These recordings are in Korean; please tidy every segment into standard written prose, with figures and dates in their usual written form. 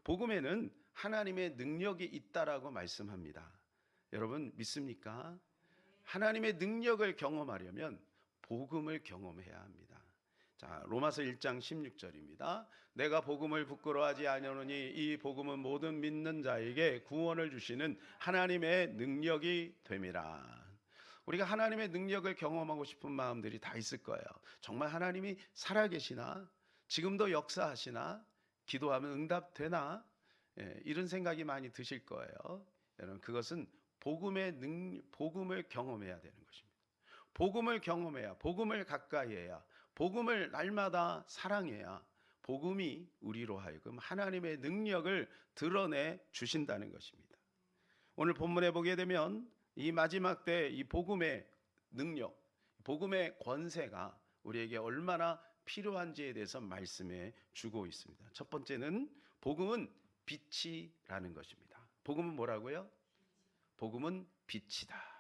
복음에는 하나님의 능력이 있다라고 말씀합니다. 여러분 믿습니까? 하나님의 능력을 경험하려면 복음을 경험해야 합니다. 자, 로마서 1장 16절입니다. 내가 복음을 부끄러워하지 아니하노니 이 복음은 모든 믿는 자에게 구원을 주시는 하나님의 능력이 됨이라. 우리가 하나님의 능력을 경험하고 싶은 마음들이 다 있을 거예요. 정말 하나님이 살아계시나? 지금도 역사하시나? 기도하면 응답되나? 이런 생각이 많이 드실 거예요. 여러분 그것은 복음을 경험해야 되는 것입니다. 복음을 경험해야, 복음을 가까이 해야, 복음을 날마다 사랑해야 복음이 우리로 하여금 하나님의 능력을 드러내 주신다는 것입니다. 오늘 본문에 보게 되면 이 마지막 때 이 복음의 능력, 복음의 권세가 우리에게 얼마나 필요한지에 대해서 말씀해 주고 있습니다. 첫 번째는 복음은 빛이라는 것입니다. 복음은 뭐라고요? 복음은 빛이다.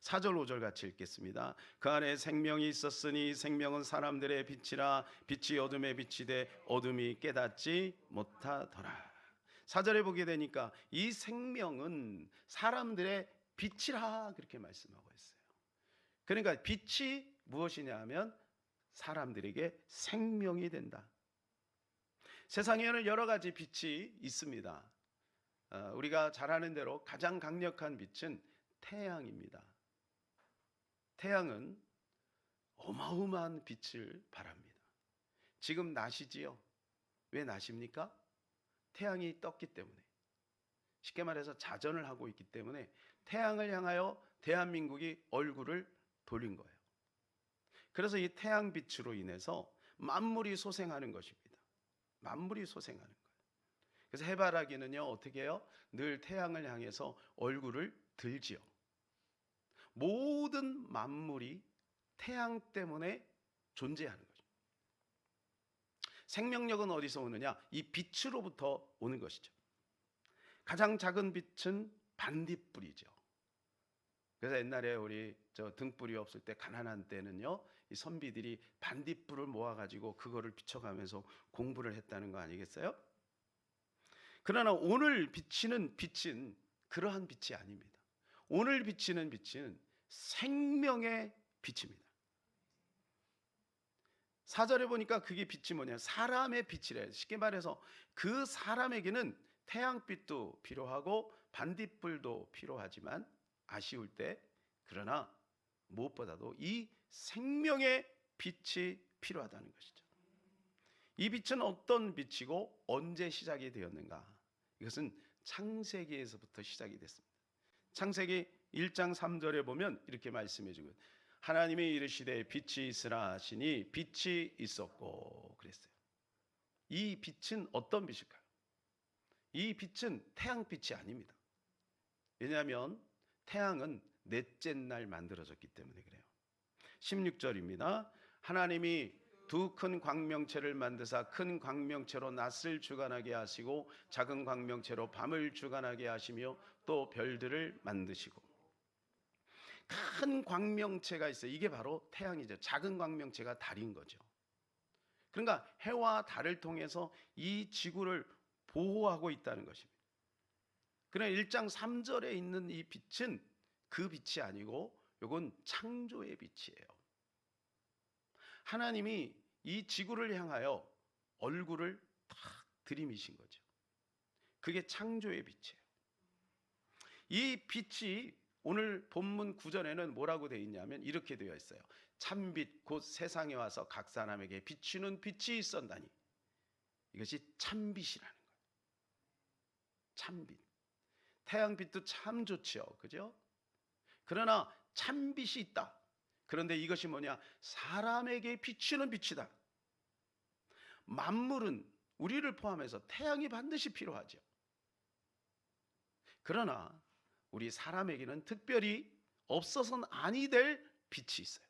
4절 5절 같이 읽겠습니다. 그 안에 생명이 있었으니 생명은 사람들의 빛이라 빛이 어둠에 비치되 어둠이 깨닫지 못하더라. 4절에 보게 되니까 이 생명은 사람들의 빛이라 그렇게 말씀하고 있어요. 그러니까 빛이 무엇이냐 하면 사람들에게 생명이 된다. 세상에는 여러 가지 빛이 있습니다. 우리가 잘 아는 대로 가장 강력한 빛은 태양입니다. 태양은 어마어마한 빛을 발합니다. 지금 낮이지요. 왜 낮입니까? 태양이 떴기 때문에. 쉽게 말해서 자전을 하고 있기 때문에 태양을 향하여 대한민국이 얼굴을 돌린 거예요. 그래서 이 태양빛으로 인해서 만물이 소생하는 것입니다. 만물이 소생하는 거예요. 그래서 해바라기는요 어떻게 해요? 늘 태양을 향해서 얼굴을 들지요. 모든 만물이 태양 때문에 존재하는 거죠. 생명력은 어디서 오느냐? 이 빛으로부터 오는 것이죠. 가장 작은 빛은 반딧불이죠. 그래서 옛날에 우리 등불이 없을 때 가난한 때는요 이 선비들이 반딧불을 모아가지고 그거를 비춰가면서 공부를 했다는 거 아니겠어요? 그러나 오늘 비치는 빛은 그러한 빛이 아닙니다. 오늘 비치는 빛은 생명의 빛입니다. 4절에 보니까 그게 빛이 뭐냐? 사람의 빛이래. 쉽게 말해서 그 사람에게는 태양빛도 필요하고 반딧불도 필요하지만 아쉬울 때 그러나 무엇보다도 이 생명의 빛이 필요하다는 것이죠. 이 빛은 어떤 빛이고 언제 시작이 되었는가? 이것은 창세기에서부터 시작이 됐습니다. 창세기 1장 3절에 보면 이렇게 말씀해 주고 하나님이 이르시되 빛이 있으라 하시니 빛이 있었고 그랬어요. 이 빛은 어떤 빛일까요? 이 빛은 태양빛이 아닙니다. 왜냐하면 태양은 넷째 날 만들어졌기 때문에 그래요. 16절입니다. 하나님이 두 큰 광명체를 만드사 큰 광명체로 낮을 주관하게 하시고 작은 광명체로 밤을 주관하게 하시며 또 별들을 만드시고. 큰 광명체가 있어요. 이게 바로 태양이죠. 작은 광명체가 달인 거죠. 그러니까 해와 달을 통해서 이 지구를 보호하고 있다는 것입니다. 그러나 1장 3절에 있는 이 빛은 그 빛이 아니고 이건 창조의 빛이에요. 하나님이 이 지구를 향하여 얼굴을 탁 들이미신 거죠. 그게 창조의 빛이에요. 이 빛이 오늘 본문 9절에는 뭐라고 되어 있냐면 이렇게 되어 있어요. 참빛 곧 세상에 와서 각 사람에게 비추는 빛이 있었다니. 이것이 참빛이라는 거예요. 참빛. 태양빛도 참 좋죠. 그죠? 그러나 참빛이 있다. 그런데 이것이 뭐냐? 사람에게 비추는 빛이다. 만물은 우리를 포함해서 태양이 반드시 필요하죠. 그러나 우리 사람에게는 특별히 없어서는 아니 될 빛이 있어요.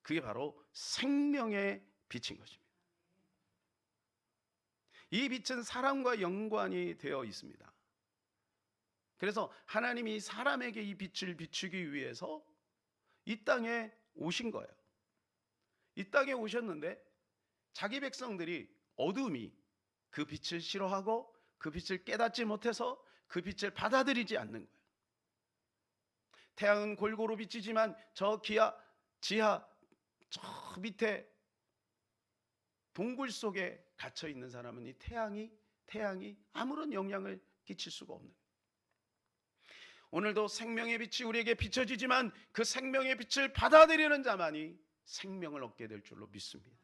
그게 바로 생명의 빛인 것입니다. 이 빛은 사람과 연관이 되어 있습니다. 그래서 하나님이 사람에게 이 빛을 비추기 위해서 이 땅에 오신 거예요. 이 땅에 오셨는데 자기 백성들이 어둠이 그 빛을 싫어하고 그 빛을 깨닫지 못해서 그 빛을 받아들이지 않는 거예요. 태양은 골고루 비치지만 저 지하 저 밑에 동굴 속에 갇혀 있는 사람은 이 태양이 아무런 영향을 끼칠 수가 없는 거예요. 오늘도 생명의 빛이 우리에게 비춰지지만 그 생명의 빛을 받아들이는 자만이 생명을 얻게 될 줄로 믿습니다.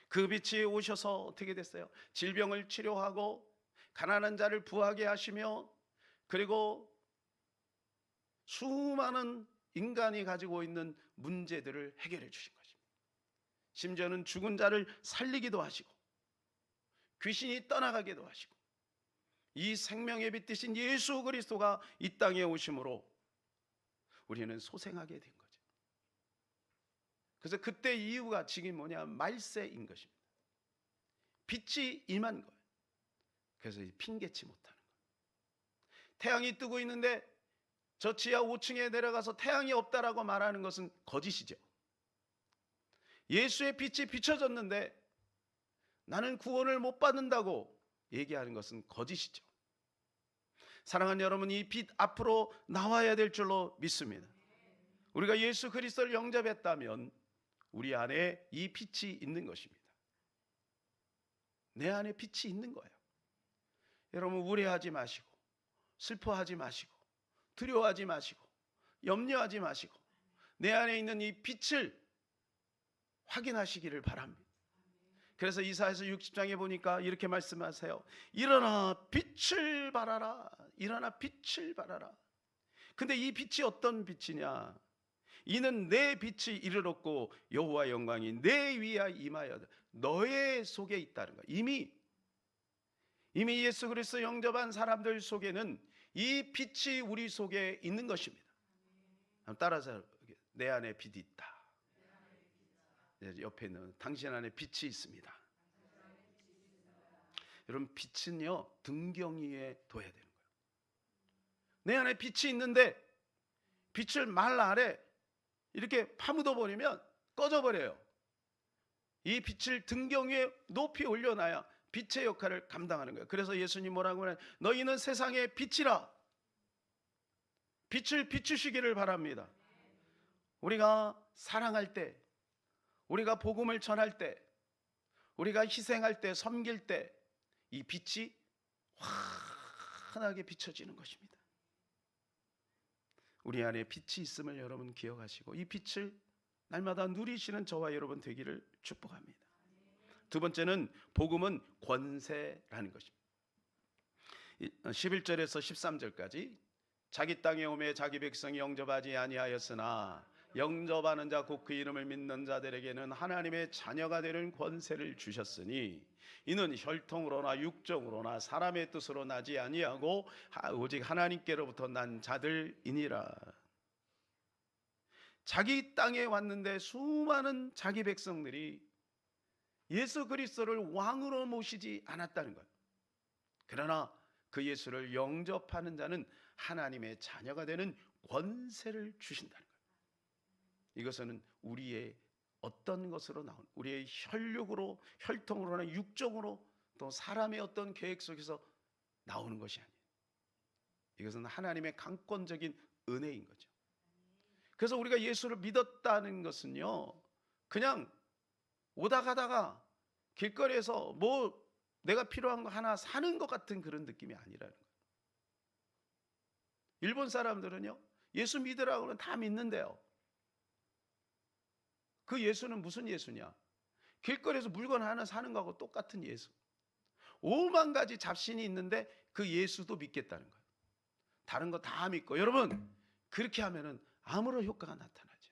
그 빛이 오셔서 어떻게 됐어요? 질병을 치료하고 가난한 자를 부하게 하시며, 그리고 수많은 인간이 가지고 있는 문제들을 해결해 주신 것입니다. 심지어는 죽은 자를 살리기도 하시고 귀신이 떠나가기도 하시고, 이 생명의 빛 되신 예수 그리스도가 이 땅에 오심으로 우리는 소생하게 된 거죠. 그래서 그때 이유가 지금 뭐냐? 말세인 것입니다. 빛이 임한 거예요. 그래서 핑계치 못하는 거예요. 태양이 뜨고 있는데 저 지하 5층에 내려가서 태양이 없다라고 말하는 것은 거짓이죠. 예수의 빛이 비춰졌는데 나는 구원을 못 받는다고 얘기하는 것은 거짓이죠. 사랑하는 여러분, 이 빛 앞으로 나와야 될 줄로 믿습니다. 우리가 예수 그리스도를 영접했다면 우리 안에 이 빛이 있는 것입니다. 내 안에 빛이 있는 거예요. 여러분, 우려하지 마시고 슬퍼하지 마시고 두려워하지 마시고 염려하지 마시고 내 안에 있는 이 빛을 확인하시기를 바랍니다. 그래서 이사야서 60장에 보니까 이렇게 말씀하세요. 일어나 빛을 발하라. 일어나 빛을 발하라. 근데 이 빛이 어떤 빛이냐? 이는 내 빛이 이르렀고 여호와 영광이 내 위에 임하여 너의 속에 있다는 거야. 이미 예수 그리스도 영접한 사람들 속에는 이 빛이 우리 속에 있는 것입니다. 따라서 내 안에 빛이 있다. 옆에 있는 당신 안에 빛이 있습니다. 여러분, 빛은요 등경 위에 둬야 되는 거예요. 내 안에 빛이 있는데 빛을 말 아래 이렇게 파묻어 버리면 꺼져 버려요. 이 빛을 등경 위에 높이 올려놔야 빛의 역할을 감당하는 거예요. 그래서 예수님 뭐라고 하냐? 너희는 세상의 빛이라. 빛을 비추시기를 바랍니다. 우리가 사랑할 때, 우리가 복음을 전할 때, 우리가 희생할 때, 섬길 때 이 빛이 환하게 비춰지는 것입니다. 우리 안에 빛이 있음을 여러분 기억하시고 이 빛을 날마다 누리시는 저와 여러분 되기를 축복합니다. 두 번째는 복음은 권세라는 것입니다. 11절에서 13절까지 자기 땅에 오매 자기 백성이 영접하지 아니하였으나 영접하는 자 곧 그 이름을 믿는 자들에게는 하나님의 자녀가 되는 권세를 주셨으니 이는 혈통으로나 육정으로나 사람의 뜻으로 나지 아니하고 오직 하나님께로부터 난 자들이니라. 자기 땅에 왔는데 수많은 자기 백성들이 예수 그리스도를 왕으로 모시지 않았다는 거예요. 그러나 그 예수를 영접하는 자는 하나님의 자녀가 되는 권세를 주신다는 거예요. 이것은 우리의 어떤 것으로 나온, 우리의 혈육으로, 혈통으로나 육정으로 또 사람의 어떤 계획 속에서 나오는 것이 아니에요. 이것은 하나님의 강권적인 은혜인 거죠. 그래서 우리가 예수를 믿었다는 것은요, 그냥 오다 가다가 길거리에서 뭐 내가 필요한 거 하나 사는 것 같은 그런 느낌이 아니라는 거예요. 일본 사람들은요, 예수 믿으라고 하면 다 믿는데요. 그 예수는 무슨 예수냐? 길거리에서 물건 하나 사는 거하고 똑같은 예수. 5만 가지 잡신이 있는데 그 예수도 믿겠다는 거예요. 다른 거 다 믿고. 여러분, 그렇게 하면은 아무런 효과가 나타나죠.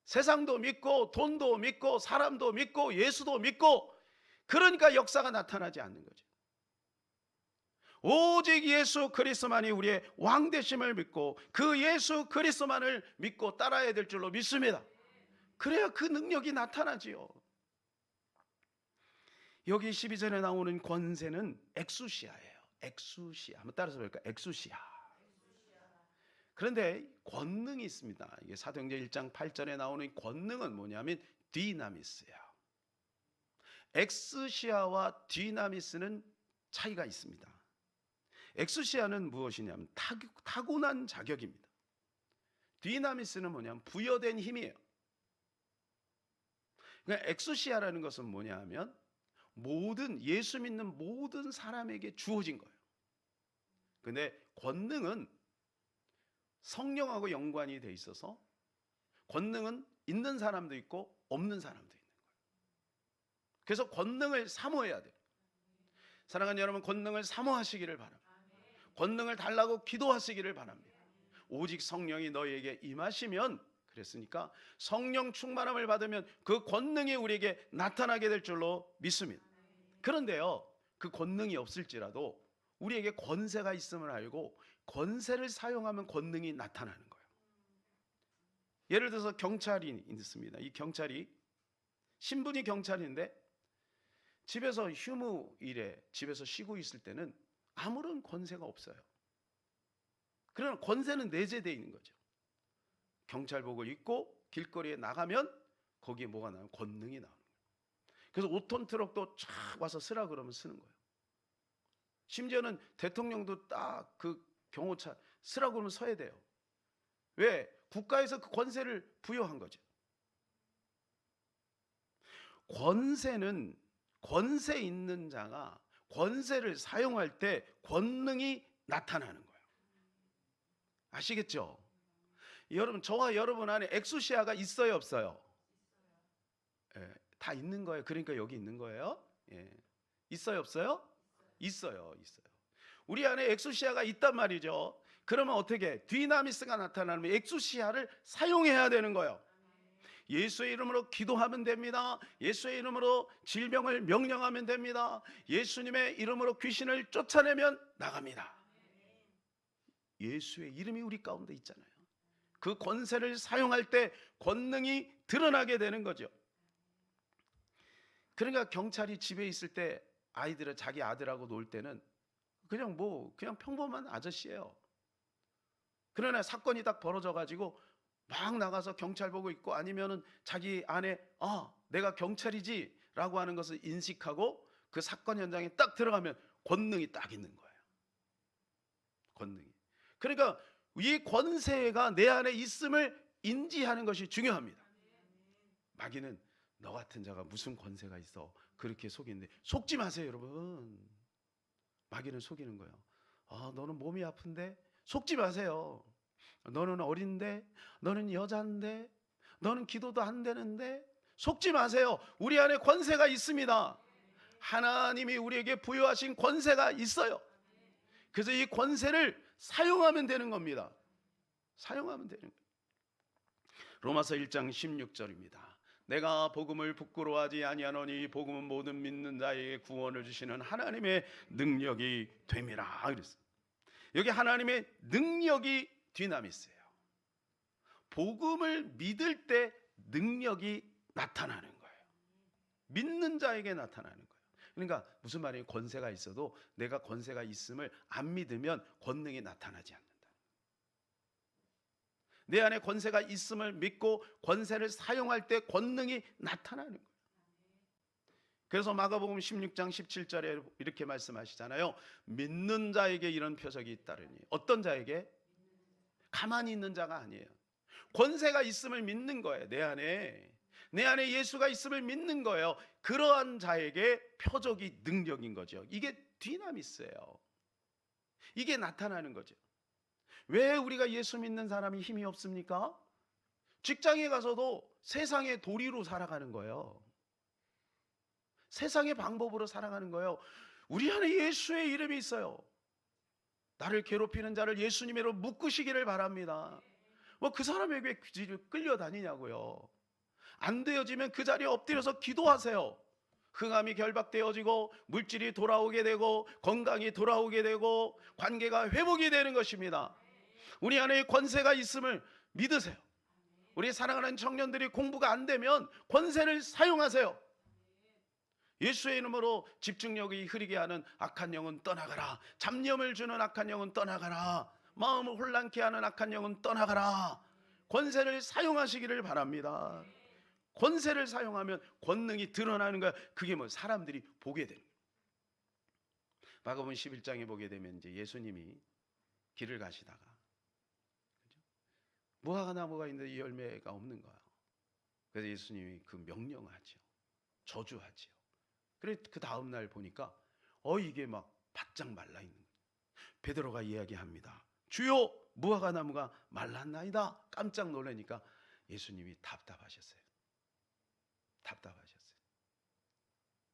세상도 믿고 돈도 믿고 사람도 믿고 예수도 믿고, 그러니까 역사가 나타나지 않는 거죠. 오직 예수 그리스도만이 우리의 왕 되심을 믿고 그 예수 그리스도만을 믿고 따라야 될 줄로 믿습니다. 그래야 그 능력이 나타나지요. 여기 12절에 나오는 권세는 엑수시아예요. 엑수시아. 한번 따라서 볼까요? 엑수시아. 그런데 권능이 있습니다. 이게 사도행전 1장 8절에 나오는 권능은 뭐냐면 디나미스예요. 엑스시아와 디나미스는 차이가 있습니다. 엑스시아는 무엇이냐면 타고난 자격입니다. 디나미스는 뭐냐면 부여된 힘이에요. 그러니까 엑스시아라는 것은 뭐냐 하면 예수 믿는 모든 사람에게 주어진 거예요. 근데 권능은 성령하고 연관이 돼 있어서 권능은 있는 사람도 있고 없는 사람도 있는 거예요. 그래서 권능을 사모해야 돼요. 사랑하는 여러분, 권능을 사모하시기를 바랍니다. 권능을 달라고 기도하시기를 바랍니다. 오직 성령이 너희에게 임하시면, 그랬으니까 성령 충만함을 받으면 그 권능이 우리에게 나타나게 될 줄로 믿습니다. 그런데요, 그 권능이 없을지라도 우리에게 권세가 있음을 알고 권세를 사용하면 권능이 나타나는 거예요. 예를 들어서 경찰이 있습니다. 이 경찰이 신분이 경찰인데 집에서 휴무일에 집에서 쉬고 있을 때는 아무런 권세가 없어요. 그러나 권세는 내재되어 있는 거죠. 경찰복을 입고 길거리에 나가면 거기에 뭐가 나오면 권능이 나오는 거예요. 그래서 5톤 트럭도 쫙 와서 쓰라 그러면 쓰는 거예요. 심지어는 대통령도 딱 그 경호차 쓰라고 그러면 서야 돼요. 왜? 국가에서 그 권세를 부여한 거죠. 권세는 권세 있는 자가 권세를 사용할 때 권능이 나타나는 거예요. 아시겠죠? 여러분, 저와 여러분 안에 엑소시아가 있어요, 없어요? 예, 다 있는 거예요. 그러니까 여기 있는 거예요. 예. 있어요, 없어요? 있어요. 우리 안에 엑소시아가 있단 말이죠. 그러면 어떻게? 디나미스가 나타나면 엑소시아를 사용해야 되는 거예요. 예수의 이름으로 기도하면 됩니다. 예수의 이름으로 질병을 명령하면 됩니다. 예수님의 이름으로 귀신을 쫓아내면 나갑니다. 예수의 이름이 우리 가운데 있잖아요. 그 권세를 사용할 때 권능이 드러나게 되는 거죠. 그러니까 경찰이 집에 있을 때 아이들은 자기 아들하고 놀 때는 그냥 평범한 아저씨예요. 그러나 사건이 딱 벌어져 가지고 막 나가서 경찰복을 입고 아니면은 자기 안에 내가 경찰이지 라고 하는 것을 인식하고 그 사건 현장에 딱 들어가면 권능이 딱 있는 거예요. 권능이. 그러니까 이 권세가 내 안에 있음을 인지하는 것이 중요합니다. 마귀는 너 같은 자가 무슨 권세가 있어 그렇게 속이는데, 속지 마세요 여러분. 마귀는 속이는 거예요. 너는 몸이 아픈데? 속지 마세요. 너는 어린데? 너는 여잔데? 너는 기도도 안 되는데? 속지 마세요. 우리 안에 권세가 있습니다. 하나님이 우리에게 부여하신 권세가 있어요. 그래서 이 권세를 사용하면 되는 겁니다. 사용하면 되는 거예요. 로마서 1장 16절입니다. 내가 복음을 부끄러워하지 아니하노니 복음은 모든 믿는 자에게 구원을 주시는 하나님의 능력이 됨이라 그랬어요. 여기 하나님의 능력이 디나미스예요. 복음을 믿을 때 능력이 나타나는 거예요. 믿는 자에게 나타나는 거예요. 그러니까 무슨 말이에요? 권세가 있어도 내가 권세가 있음을 안 믿으면 권능이 나타나지 않는다. 내 안에 권세가 있음을 믿고 권세를 사용할 때 권능이 나타나는 거예요. 그래서 마가복음 16장 17절에 이렇게 말씀하시잖아요. 믿는 자에게 이런 표적이 있다르니. 어떤 자에게? 가만히 있는 자가 아니에요. 권세가 있음을 믿는 거예요. 내 안에 예수가 있음을 믿는 거예요. 그러한 자에게 표적이 능력인 거죠. 이게 디나미스예요. 이게 나타나는 거죠. 왜 우리가 예수 믿는 사람이 힘이 없습니까? 직장에 가서도 세상의 도리로 살아가는 거예요. 세상의 방법으로 살아가는 거예요. 우리 안에 예수의 이름이 있어요. 나를 괴롭히는 자를 예수님으로 묶으시기를 바랍니다. 그 사람에게 끌려다니냐고요. 안 되어지면 그 자리에 엎드려서 기도하세요. 흑암이 결박되어지고 물질이 돌아오게 되고 건강이 돌아오게 되고 관계가 회복이 되는 것입니다. 우리 안에 권세가 있음을 믿으세요. 우리 사랑하는 청년들이 공부가 안 되면 권세를 사용하세요. 예수의 이름으로 집중력이 흐리게 하는 악한 영은 떠나가라. 잡념을 주는 악한 영은 떠나가라. 마음을 혼란케 하는 악한 영은 떠나가라. 권세를 사용하시기를 바랍니다. 권세를 사용하면 권능이 드러나는 거야. 그게 뭐 사람들이 보게 되는 거예요. 마가복음 11장에 보게 되면 이제 예수님이 길을 가시다가 무화과 나무가 있는데 열매가 없는 거야. 그래서 예수님이 그 명령하죠. 저주하죠. 그래 그 다음 날 보니까 이게 막 바짝 말라 있는 거예요. 베드로가 이야기합니다. 주여, 무화과 나무가 말랐나이다. 깜짝 놀라니까 예수님이 답답하셨어요.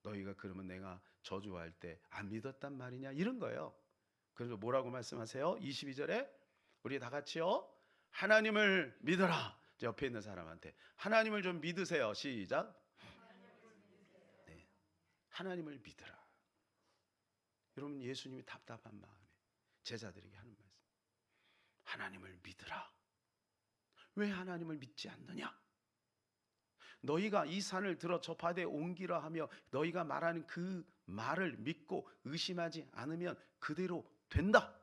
너희가 그러면 내가 저주할 때 안 믿었단 말이냐, 이런 거예요. 그래서 뭐라고 말씀하세요? 22절에 우리 다 같이요, 하나님을 믿어라. 옆에 있는 사람한테 하나님을 좀 믿으세요. 시작. 네, 하나님을 믿으라. 여러분, 예수님이 답답한 마음에 제자들에게 하는 말씀, 하나님을 믿으라. 왜 하나님을 믿지 않느냐? 너희가 이 산을 들어 저 바다에 옮기라 하며 너희가 말하는 그 말을 믿고 의심하지 않으면 그대로 된다.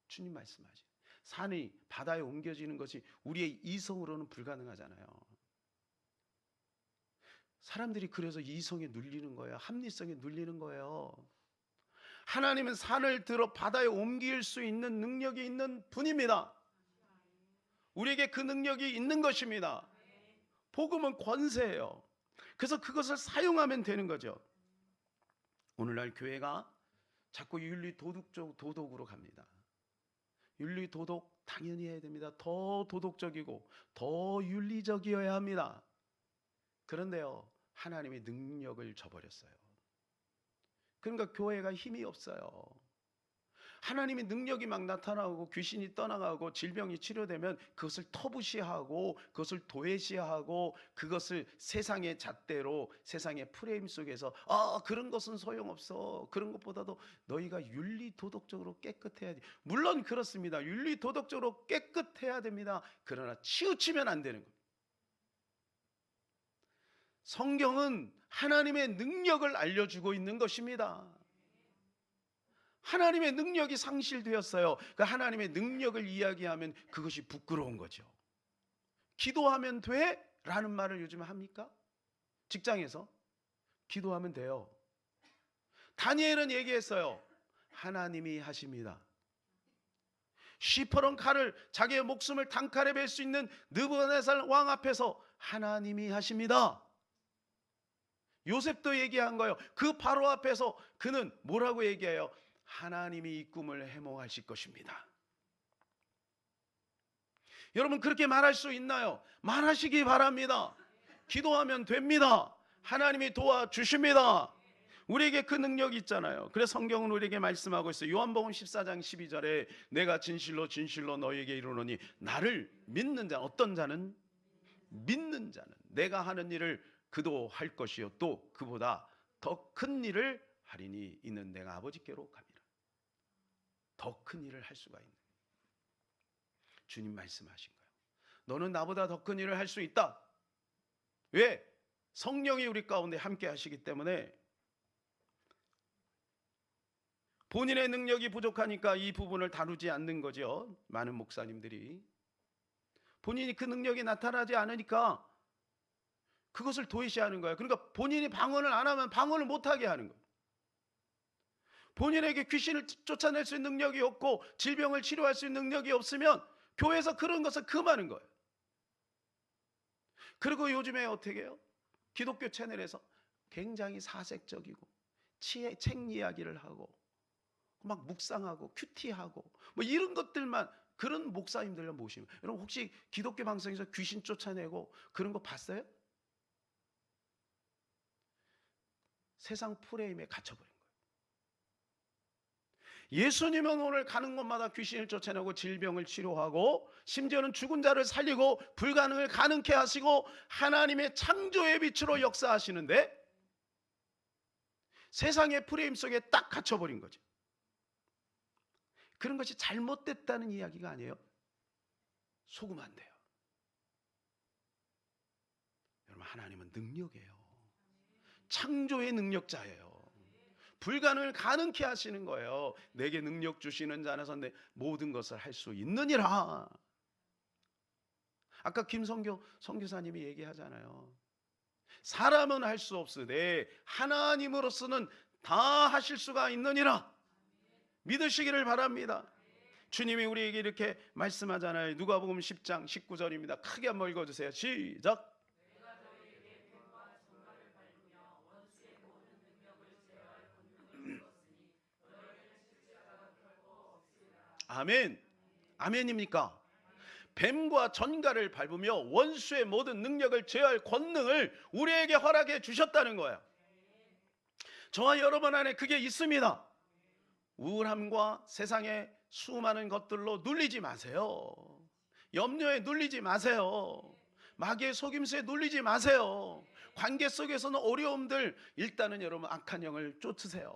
주님 말씀하시죠. 산이 바다에 옮겨지는 것이 우리의 이성으로는 불가능하잖아요. 사람들이 그래서 이성에 눌리는 거예요. 합리성에 눌리는 거예요. 하나님은 산을 들어 바다에 옮길 수 있는 능력이 있는 분입니다. 우리에게 그 능력이 있는 것입니다. 복음은 권세예요. 그래서 그것을 사용하면 되는 거죠. 오늘날 교회가 자꾸 윤리 도덕으로 갑니다. 윤리 도덕 당연히 해야 됩니다. 더 도덕적이고 더 윤리적이어야 합니다. 그런데요, 하나님의 능력을 저버렸어요. 그러니까 교회가 힘이 없어요. 하나님의 능력이 막 나타나고 귀신이 떠나가고 질병이 치료되면 그것을 터부시하고 그것을 도외시하고 그것을 세상의 잣대로, 세상의 프레임 속에서 그런 것은 소용없어, 그런 것보다도 너희가 윤리도덕적으로 깨끗해야 돼. 물론 그렇습니다. 윤리도덕적으로 깨끗해야 됩니다. 그러나 치우치면 안 되는 거예요. 성경은 하나님의 능력을 알려주고 있는 것입니다. 하나님의 능력이 상실되었어요. 그 하나님의 능력을 이야기하면 그것이 부끄러운 거죠. 기도하면 돼? 라는 말을 요즘 합니까? 직장에서 기도하면 돼요. 다니엘은 얘기했어요. 하나님이 하십니다. 시퍼런 칼을, 자기의 목숨을 단칼에 벨 수 있는 느부갓네살 왕 앞에서 하나님이 하십니다. 요셉도 얘기한 거예요. 그 바로 앞에서 그는 뭐라고 얘기해요? 하나님이 이 꿈을 해몽하실 것입니다. 여러분, 그렇게 말할 수 있나요? 말하시기 바랍니다. 기도하면 됩니다. 하나님이 도와주십니다. 우리에게 그 능력이 있잖아요. 그래서 성경은 우리에게 말씀하고 있어요. 요한복음 14장 12절에 내가 진실로 진실로 너희에게 이르노니 나를 믿는 자, 어떤 자는? 믿는 자는 내가 하는 일을 그도 할 것이요 또 그보다 더 큰 일을 하리니 이는 내가 아버지께로 갑니다. 더 큰 일을 할 수가 있는, 주님 말씀하신 거예요. 너는 나보다 더 큰 일을 할 수 있다. 왜? 성령이 우리 가운데 함께 하시기 때문에. 본인의 능력이 부족하니까 이 부분을 다루지 않는 거죠. 많은 목사님들이 본인이 그 능력이 나타나지 않으니까 그것을 도외시하는 거예요. 그러니까 본인이 방언을 안 하면 방언을 못하게 하는 거예요. 본인에게 귀신을 쫓아낼 수 있는 능력이 없고 질병을 치료할 수 있는 능력이 없으면 교회에서 그런 것을 금하는 거예요. 그리고 요즘에 어떻게 해요? 기독교 채널에서 굉장히 사색적이고 책 이야기를 하고 막 묵상하고 큐티하고 뭐 이런 것들만, 그런 목사님들을 모시면, 여러분 혹시 기독교 방송에서 귀신 쫓아내고 그런 거 봤어요? 세상 프레임에 갇혀버린 거예요. 예수님은 오늘 가는 곳마다 귀신을 쫓아내고 질병을 치료하고 심지어는 죽은 자를 살리고 불가능을 가능케 하시고 하나님의 창조의 빛으로 역사하시는데 세상의 프레임 속에 딱 갇혀버린 거죠. 그런 것이 잘못됐다는 이야기가 아니에요. 속으면 안 돼요. 여러분, 하나님은 능력이에요. 창조의 능력자예요. 불가능을 가능케 하시는 거예요. 내게 능력 주시는 자 안에서 내 모든 것을 할 수 있느니라. 아까 김성교 선교사님이 얘기하잖아요. 사람은 할 수 없으되 하나님으로서는 다 하실 수가 있느니라 믿으시기를 바랍니다. 주님이 우리에게 이렇게 말씀하잖아요. 누가복음 10장 19절입니다. 크게 한번 읽어주세요. 시작. 아멘. 아멘입니까? 뱀과 전갈을 밟으며 원수의 모든 능력을 제어할 권능을 우리에게 허락해 주셨다는 거예요. 저와 여러분 안에 그게 있습니다. 우울함과 세상의 수많은 것들로 눌리지 마세요. 염려에 눌리지 마세요. 마귀의 속임수에 눌리지 마세요. 관계 속에서는 어려움들, 일단은 여러분 악한 영을 쫓으세요.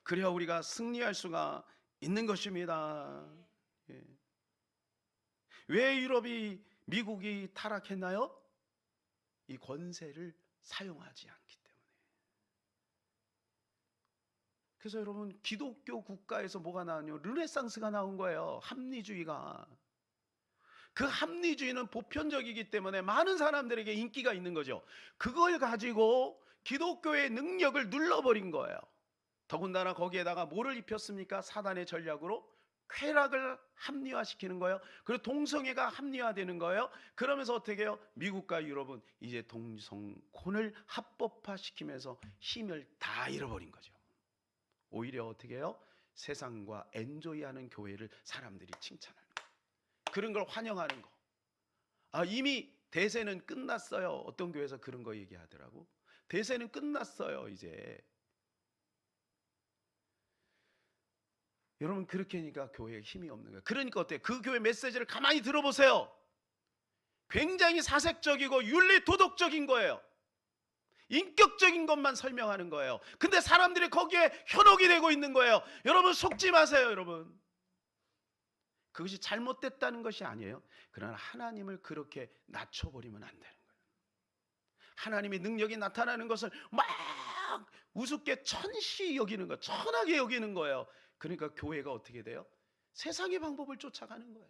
그래야 우리가 승리할 수가 있는 것입니다. 예. 왜 유럽이, 미국이 타락했나요? 이 권세를 사용하지 않기 때문에. 그래서 여러분 기독교 국가에서 뭐가 나왔냐? 르네상스가 나온 거예요. 합리주의가. 그 합리주의는 보편적이기 때문에 많은 사람들에게 인기가 있는 거죠. 그걸 가지고 기독교의 능력을 눌러버린 거예요. 더군다나 거기에다가 뭐를 입혔습니까? 사단의 전략으로 쾌락을 합리화시키는 거예요. 그리고 동성애가 합리화되는 거예요. 그러면서 어떻게 해요? 미국과 유럽은 이제 동성혼을 합법화시키면서 힘을 다 잃어버린 거죠. 오히려 어떻게 해요? 세상과 엔조이하는 교회를 사람들이 칭찬하는 거예요. 그런 걸 환영하는 거. 이미 대세는 끝났어요. 어떤 교회에서 그런 거 얘기하더라고. 대세는 끝났어요. 이제 여러분 그렇게 하니까 교회에 힘이 없는 거예요. 그러니까 어때요? 그 교회 메시지를 가만히 들어보세요. 굉장히 사색적이고 윤리 도덕적인 거예요. 인격적인 것만 설명하는 거예요. 근데 사람들이 거기에 현혹이 되고 있는 거예요. 여러분 속지 마세요. 여러분 그것이 잘못됐다는 것이 아니에요. 그러나 하나님을 그렇게 낮춰버리면 안 되는 거예요. 하나님의 능력이 나타나는 것을 막 우습게 천시 여기는 거, 천하게 여기는 거예요. 그러니까 교회가 어떻게 돼요? 세상의 방법을 쫓아가는 거예요.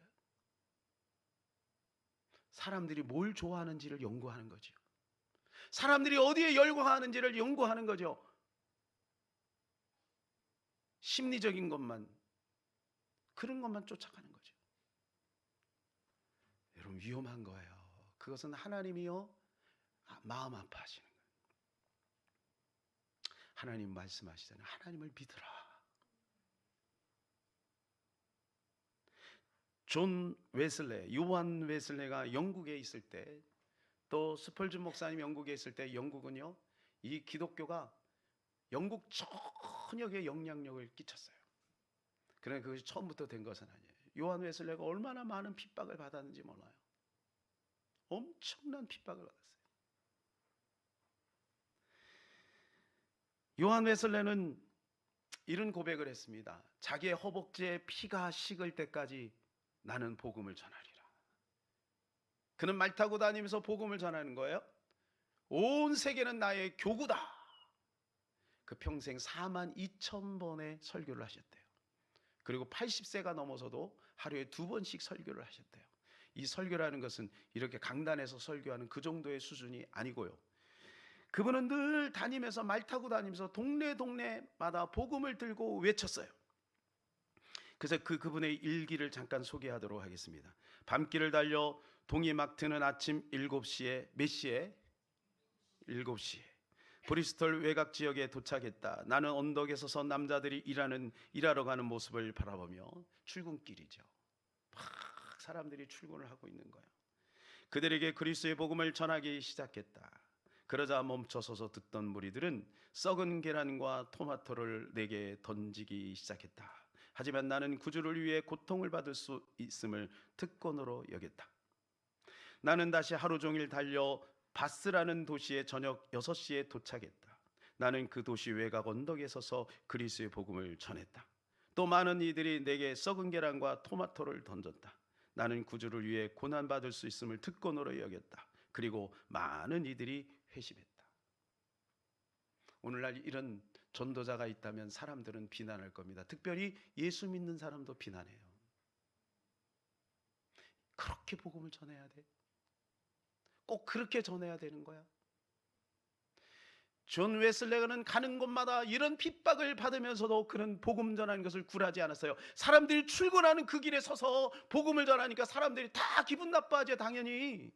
사람들이 뭘 좋아하는지를 연구하는 거죠. 사람들이 어디에 열광하는지를 연구하는 거죠. 심리적인 것만, 그런 것만 쫓아가는 거죠. 여러분 위험한 거예요. 그것은 하나님이요 마음 아파하시는 거예요. 하나님 말씀하시잖아요. 하나님을 믿으라. 존 웨슬레, 요한 웨슬레가 영국에 있을 때, 또 스펄전 목사님 영국에 있을 때, 영국은요 이 기독교가 영국 전역에 영향력을 끼쳤어요. 그러나 그것이 처음부터 된 것은 아니에요. 요한 웨슬레가 얼마나 많은 핍박을 받았는지 몰라요. 엄청난 핍박을 받았어요. 요한 웨슬레는 이런 고백을 했습니다. 자기의 허벅지에 피가 식을 때까지 나는 복음을 전하리라. 그는 말 타고 다니면서 복음을 전하는 거예요. 온 세계는 나의 교구다. 그 평생 42,000번의 설교를 하셨대요. 그리고 80세가 넘어서도 하루에 2번씩 설교를 하셨대요. 이 설교라는 것은 이렇게 강단에서 설교하는 그 정도의 수준이 아니고요. 그분은 늘 다니면서 말 타고 다니면서 동네마다 복음을 들고 외쳤어요. 그래서 그분의 일기를 잠깐 소개하도록 하겠습니다. 밤길을 달려 동이 막 트는 아침 7시에, 몇 시에? 7시에 브리스톨 외곽 지역에 도착했다. 나는 언덕에 서서 남자들이 일하러 가는 모습을 바라보며, 출근길이죠. 막 사람들이 출근을 하고 있는 거예요. 그들에게 그리스도의 복음을 전하기 시작했다. 그러자 멈춰서서 듣던 무리들은 썩은 계란과 토마토를 내게 던지기 시작했다. 하지만 나는 구주를 위해 고통을 받을 수 있음을 특권으로 여겼다. 나는 다시 하루 종일 달려 바스라는 도시에 저녁 6시에 도착했다. 나는 그 도시 외곽 언덕에 서서 그리스도의 복음을 전했다. 또 많은 이들이 내게 썩은 계란과 토마토를 던졌다. 나는 구주를 위해 고난받을 수 있음을 특권으로 여겼다. 그리고 많은 이들이 회심했다. 오늘날 이런 전도자가 있다면 사람들은 비난할 겁니다. 특별히 예수 믿는 사람도 비난해요. 그렇게 복음을 전해야 돼? 꼭 그렇게 전해야 되는 거야? 존 웨슬레가는 가는 곳마다 이런 핍박을 받으면서도 그는 복음 전하는 것을 굴하지 않았어요. 사람들이 출근하는 그 길에 서서 복음을 전하니까 사람들이 다 기분 나빠하죠, 당연히.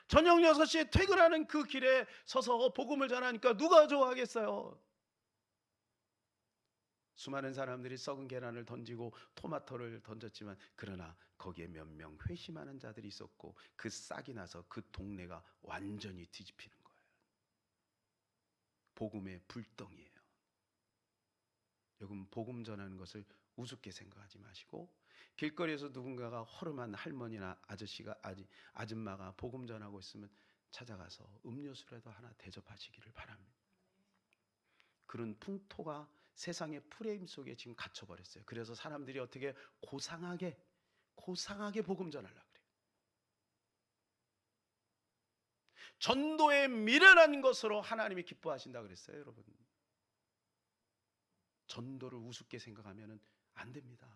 저녁 6시에 퇴근하는 그 길에 서서 복음을 전하니까 누가 좋아하겠어요? 수많은 사람들이 썩은 계란을 던지고 토마토를 던졌지만, 그러나 거기에 몇 명 회심하는 자들이 있었고 그 싹이 나서 그 동네가 완전히 뒤집히는 거예요. 복음의 불덩이에요. 여러분, 복음 전하는 것을 우습게 생각하지 마시고, 길거리에서 누군가가 허름한 할머니나 아줌마가 복음 전하고 있으면 찾아가서 음료수라도 하나 대접하시기를 바랍니다. 그런 풍토가 세상의 프레임 속에 지금 갇혀버렸어요. 그래서 사람들이 어떻게 고상하게 복음 전하려고 그래요. 전도에 미련한 것으로 하나님이 기뻐하신다고 그랬어요. 여러분, 전도를 우습게 생각하면 안 됩니다.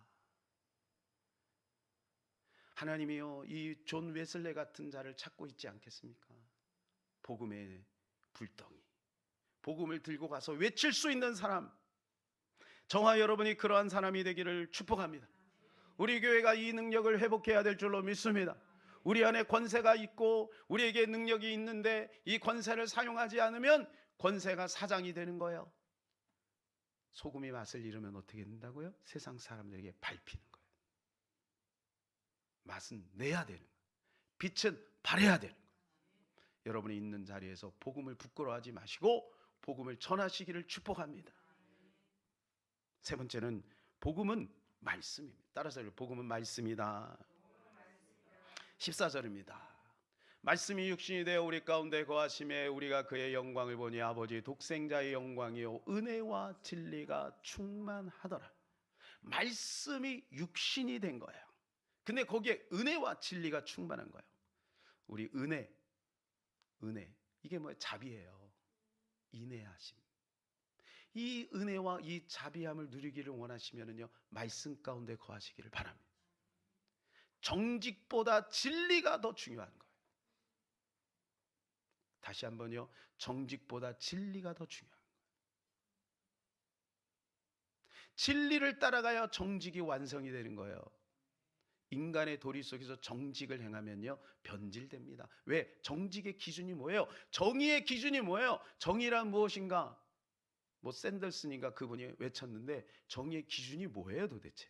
하나님이요, 이 존 웨슬레 같은 자를 찾고 있지 않겠습니까? 복음의 불덩이, 복음을 들고 가서 외칠 수 있는 사람, 저와 여러분이 그러한 사람이 되기를 축복합니다. 우리 교회가 이 능력을 회복해야 될 줄로 믿습니다. 우리 안에 권세가 있고 우리에게 능력이 있는데 이 권세를 사용하지 않으면 권세가 사장이 되는 거예요. 소금이 맛을 잃으면 어떻게 된다고요? 세상 사람들에게 밟히는 거예요. 맛은 내야 되는 거예요. 빛은 발해야 되는 거예요. 여러분이 있는 자리에서 복음을 부끄러워하지 마시고 복음을 전하시기를 축복합니다. 세 번째는 복음은 말씀입니다. 따라서 복음은 말씀이다. 14절입니다. 말씀이 육신이 되어 우리 가운데 거하심에 우리가 그의 영광을 보니 아버지 독생자의 영광이요 은혜와 진리가 충만하더라. 말씀이 육신이 된 거예요. 근데 거기에 은혜와 진리가 충만한 거예요. 우리 은혜 이게 뭐예요? 자비예요. 인내하심. 이 은혜와 이 자비함을 누리기를 원하시면요, 말씀 가운데 거하시기를 바랍니다. 정직보다 진리가 더 중요한 거예요. 다시 한번요, 정직보다 진리가 더 중요한 거예요. 진리를 따라가야 정직이 완성이 되는 거예요. 인간의 도리 속에서 정직을 행하면요, 변질됩니다. 왜? 정직의 기준이 뭐예요? 정의의 기준이 뭐예요? 정의란 무엇인가? 샌더슨인가 그분이 외쳤는데, 정의의 기준이 뭐예요 도대체?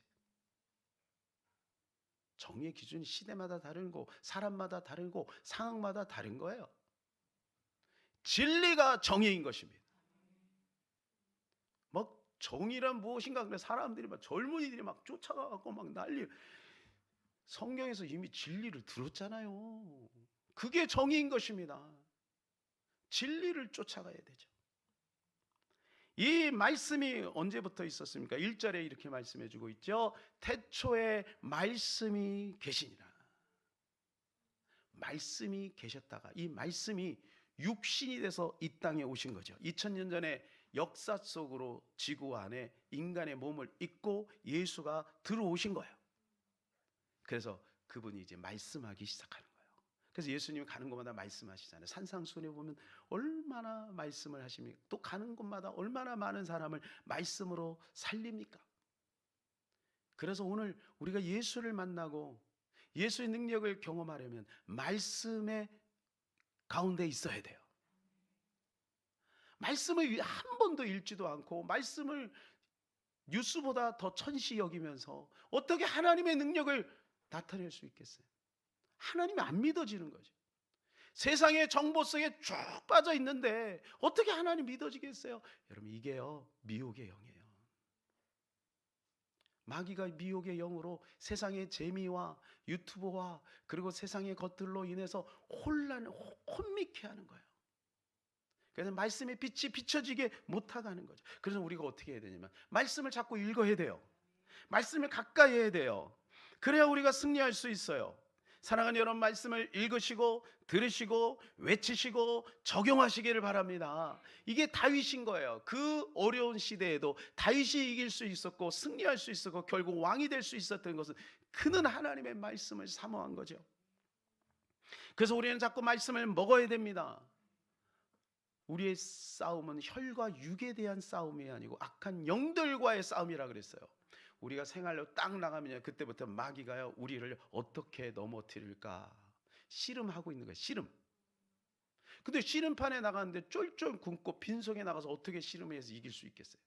정의의 기준이 시대마다 다르고 사람마다 다르고 상황마다 다른 거예요. 진리가 정의인 것입니다. 정의란 무엇인가? 그래 사람들이 젊은이들이 쫓아가고 난리. 성경에서 이미 진리를 들었잖아요. 그게 정의인 것입니다. 진리를 쫓아가야 되죠. 이 말씀이 언제부터 있었습니까? 1절에 이렇게 말씀해 주고 있죠. 태초에 말씀이 계시니라. 말씀이 계셨다가 이 말씀이 육신이 돼서 이 땅에 오신 거죠. 2000년 전에 역사 속으로 지구 안에 인간의 몸을 입고 예수가 들어오신 거예요. 그래서 그분이 이제 말씀하기 시작하는 거예요. 그래서 예수님이 가는 곳마다 말씀하시잖아요. 산상수훈에 보면 얼마나 말씀을 하십니까? 또 가는 곳마다 얼마나 많은 사람을 말씀으로 살립니까? 그래서 오늘 우리가 예수를 만나고 예수의 능력을 경험하려면 말씀의 가운데 있어야 돼요. 말씀을 한 번도 읽지도 않고 말씀을 뉴스보다 더 천시 여기면서 어떻게 하나님의 능력을 나타낼 수 있겠어요? 하나님이 안 믿어지는 거죠. 세상의 정보 속에 쭉 빠져 있는데 어떻게 하나님 믿어지겠어요? 여러분, 이게요 미혹의 영이에요. 마귀가 미혹의 영으로 세상의 재미와 유튜브와 그리고 세상의 것들로 인해서 혼미케 하는 거예요. 그래서 말씀의 빛이 비춰지게 못하게 하는 거죠. 그래서 우리가 어떻게 해야 되냐면 말씀을 자꾸 읽어야 돼요. 말씀을 가까이 해야 돼요. 그래야 우리가 승리할 수 있어요. 사랑하는 여러분, 말씀을 읽으시고 들으시고 외치시고 적용하시기를 바랍니다. 이게 다윗인 거예요. 그 어려운 시대에도 다윗이 이길 수 있었고 승리할 수 있었고 결국 왕이 될 수 있었던 것은 그는 하나님의 말씀을 사모한 거죠. 그래서 우리는 자꾸 말씀을 먹어야 됩니다. 우리의 싸움은 혈과 육에 대한 싸움이 아니고 악한 영들과의 싸움이라 그랬어요. 우리가 생활로 딱 나가면 그때부터 마귀가요, 우리를 어떻게 넘어뜨릴까 씨름하고 있는 거예요. 씨름. 근데 씨름판에 나가는데 쫄쫄 굶고 빈속에 나가서 어떻게 씨름해서 이길 수 있겠어요?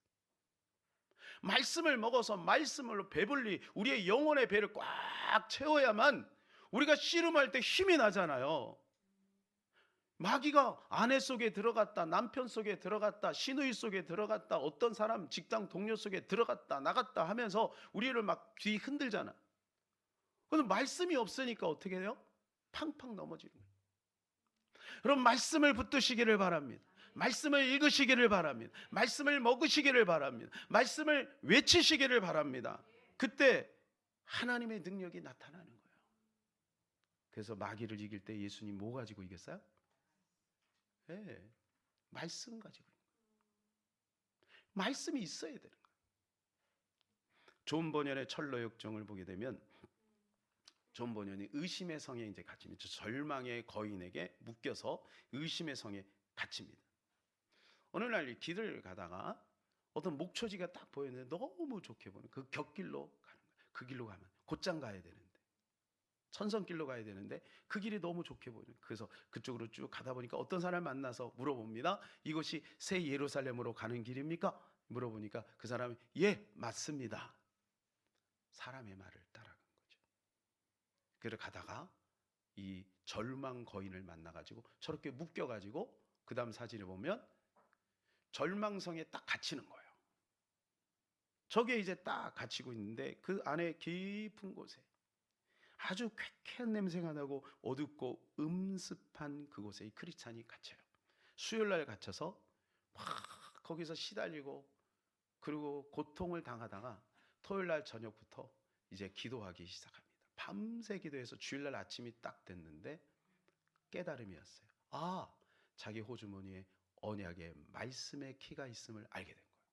말씀을 먹어서 말씀으로 배불리 우리의 영혼의 배를 꽉 채워야만 우리가 씨름할 때 힘이 나잖아요. 마귀가 아내 속에 들어갔다, 남편 속에 들어갔다, 시누이 속에 들어갔다, 어떤 사람 직장 동료 속에 들어갔다 나갔다 하면서 우리를 막 뒤 흔들잖아. 그런데 말씀이 없으니까 어떻게 돼요? 팡팡 넘어지는 거예요. 여러분, 말씀을 붙드시기를 바랍니다. 말씀을 읽으시기를 바랍니다. 말씀을 먹으시기를 바랍니다. 말씀을 외치시기를 바랍니다. 그때 하나님의 능력이 나타나는 거예요. 그래서 마귀를 이길 때 예수님 뭐 가지고 이겼어요? 네, 말씀 가지고. 말씀이 있어야 되는 거예요. 존 버년의 철로역정을 보게 되면 존 버년이 의심의 성에 이제 갇힙니다. 절망의 거인에게 묶여서 의심의 성에 갇힙니다. 어느 날 길을 가다가 어떤 목초지가 딱 보이는데 너무 좋게 보는 그 곁길로 가는 거예요. 그 길로 가면 곧장 가야 되는데, 천성길로 가야 되는데 그 길이 너무 좋게 보이는. 그래서 그쪽으로 쭉 가다 보니까 어떤 사람을 만나서 물어봅니다. 이것이 새 예루살렘으로 가는 길입니까? 물어보니까 그 사람이 예, 맞습니다. 사람의 말을 따라간 거죠. 그래 가다가 이 절망 거인을 만나가지고 저렇게 묶여가지고 그 다음 사진을 보면 절망성에 딱 갇히는 거예요. 저게 이제 딱 갇히고 있는데 그 안에 깊은 곳에 아주 쾌쾌한 냄새가 나고 어둡고 음습한 그곳에 이 크리스찬이 갇혀요. 수요일날 갇혀서 막 거기서 시달리고 그리고 고통을 당하다가 토요일날 저녁부터 이제 기도하기 시작합니다. 밤새 기도해서 주일날 아침이 딱 됐는데 깨달음이었어요. 아, 자기 호주머니에 언약의 말씀의 키가 있음을 알게 된 거예요.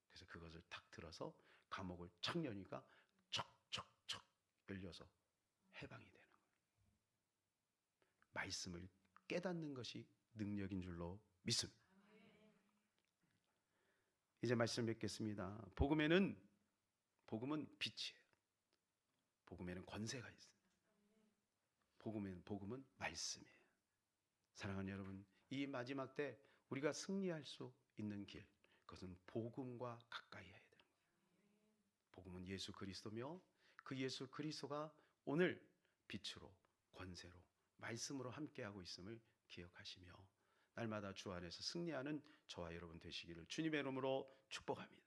그래서 그것을 탁 들어서 감옥을 착 여니까 척척척 열려서 해방이 되는 거예요. 말씀을 깨닫는 것이 능력인 줄로 믿습니다. 이제 말씀 뵙겠습니다. 복음은 빛이에요. 복음에는 권세가 있어요. 복음은 말씀이에요. 사랑하는 여러분, 이 마지막 때 우리가 승리할 수 있는 길, 그것은 복음과 가까이 해야 되는 거예요. 복음은 예수 그리스도며 그 예수 그리스도가 오늘 빛으로, 권세로, 말씀으로 함께하고 있음을 기억하시며 날마다 주 안에서 승리하는 저와 여러분 되시기를 주님의 이름으로 축복합니다.